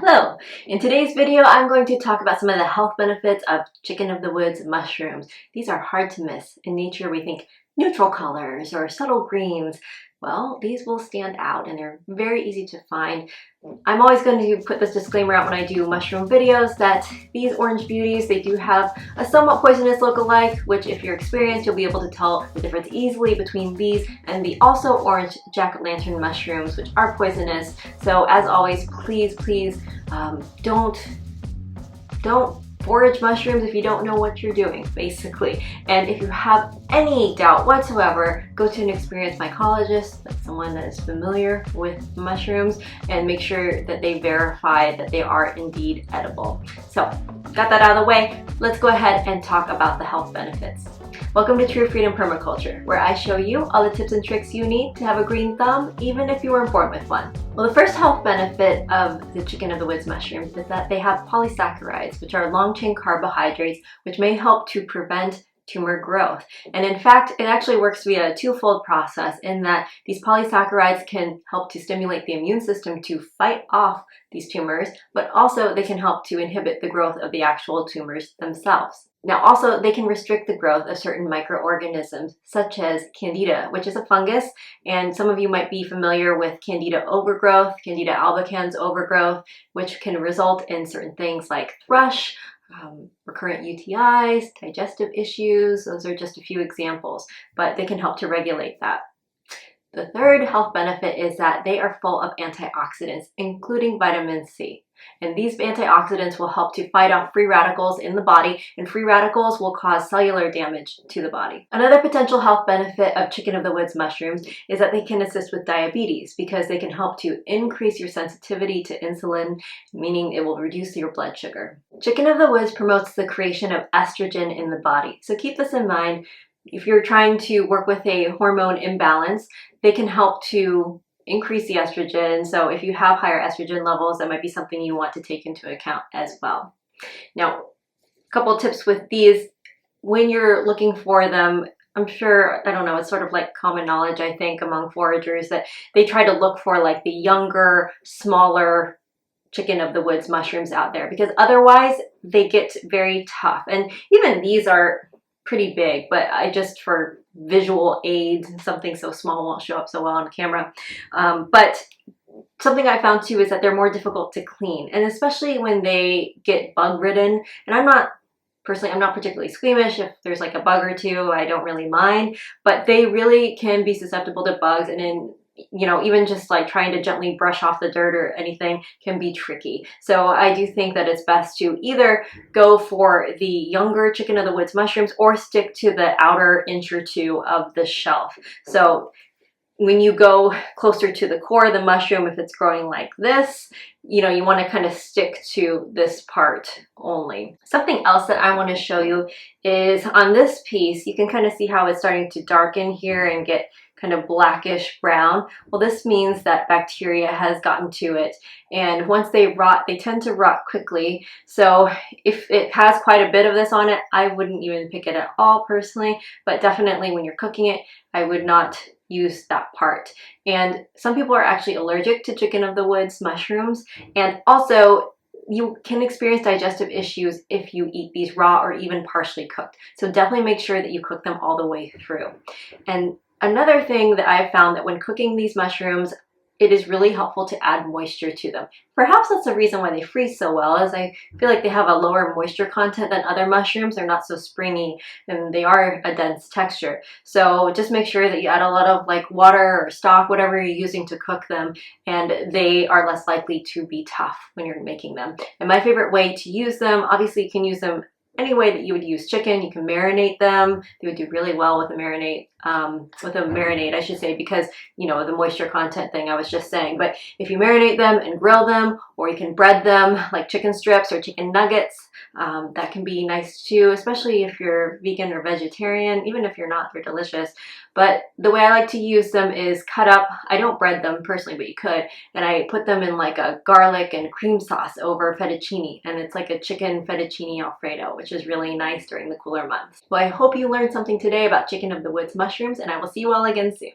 Hello! In today's video, I'm going to talk about some of the health benefits of chicken of the woods mushrooms. These are hard to miss. In nature, we think neutral colors or subtle greens. Well, these will stand out and they're very easy to find. I'm always going to put this disclaimer out when I do mushroom videos that these orange beauties, they do have a somewhat poisonous look-alike, which if you're experienced, you'll be able to tell the difference easily between these and the also orange jack-o'-lantern mushrooms, which are poisonous. So as always, please don't forage mushrooms if you don't know what you're doing, basically. And if you have any doubt whatsoever, go to an experienced mycologist, that's someone that is familiar with mushrooms, and make sure that they verify that they are indeed edible. So, got that out of the way, let's go ahead and talk about the health benefits. Welcome to True Freedom Permaculture, where I show you all the tips and tricks you need to have a green thumb, even if you weren't born with one. Well, the first health benefit of the chicken of the woods mushrooms is that they have polysaccharides, which are long-chain carbohydrates, which may help to prevent tumor growth. And in fact, it actually works via a twofold process in that these polysaccharides can help to stimulate the immune system to fight off these tumors, but also they can help to inhibit the growth of the actual tumors themselves. Now also, they can restrict the growth of certain microorganisms, such as Candida, which is a fungus, and some of you might be familiar with Candida overgrowth, Candida albicans overgrowth, which can result in certain things like thrush, recurrent UTIs, digestive issues. Those are just a few examples, but they can help to regulate that. The third health benefit is that they are full of antioxidants, including vitamin C. And these antioxidants will help to fight off free radicals in the body, and free radicals will cause cellular damage to the body. Another potential health benefit of chicken of the woods mushrooms is that they can assist with diabetes because they can help to increase your sensitivity to insulin, meaning it will reduce your blood sugar. Chicken of the woods promotes the creation of estrogen in the body, so keep this in mind. If you're trying to work with a hormone imbalance, they can help to increase the estrogen. So if you have higher estrogen levels, that might be something you want to take into account as well. Now, a couple tips with these. When you're looking for them, I'm sure, I don't know, it's sort of like common knowledge, I think, among foragers that they try to look for like the younger, smaller chicken of the woods mushrooms out there, because otherwise they get very tough. And even these are pretty big, but I just, for visual aids, something so small won't show up so well on camera. But something I found too is that they're more difficult to clean, and especially when they get bug ridden. And I'm not particularly squeamish. If there's like a bug or two, I don't really mind, but they really can be susceptible to bugs, and in even just like trying to gently brush off the dirt or anything can be tricky. So I do think that it's best to either go for the younger chicken of the woods mushrooms or stick to the outer inch or two of the shelf. So when you go closer to the core of the mushroom, if it's growing like this, you want to kind of stick to this part only. Something else that I want to show you is on this piece, you can kind of see how it's starting to darken here and get kind of blackish brown. Well, this means that bacteria has gotten to it, and once they rot, they tend to rot quickly. So if it has quite a bit of this on it, I wouldn't even pick it at all personally, but definitely when you're cooking it, I would not use that part. And some people are actually allergic to chicken of the woods mushrooms, and also you can experience digestive issues if you eat these raw or even partially cooked. So definitely make sure that you cook them all the way through. And another thing that I've found that when cooking these mushrooms, it is really helpful to add moisture to them. Perhaps that's the reason why they freeze so well, is I feel like they have a lower moisture content than other mushrooms. They're not so springy and they are a dense texture. So just make sure that you add a lot of like water or stock, whatever you're using to cook them, and they are less likely to be tough when you're making them. And my favorite way to use them, obviously you can use them any way that you would use chicken. You can marinate them. They would do really well with a marinade, I should say, because the moisture content thing I was just saying. But if you marinate them and grill them, or you can bread them like chicken strips or chicken nuggets, that can be nice too, especially if you're vegan or vegetarian. Even if you're not, they're delicious. But the way I like to use them is cut up. I don't bread them personally, but you could. And I put them in like a garlic and cream sauce over fettuccine. And it's like a chicken fettuccine Alfredo, which is really nice during the cooler months. Well, I hope you learned something today about chicken of the woods mushrooms, and I will see you all again soon.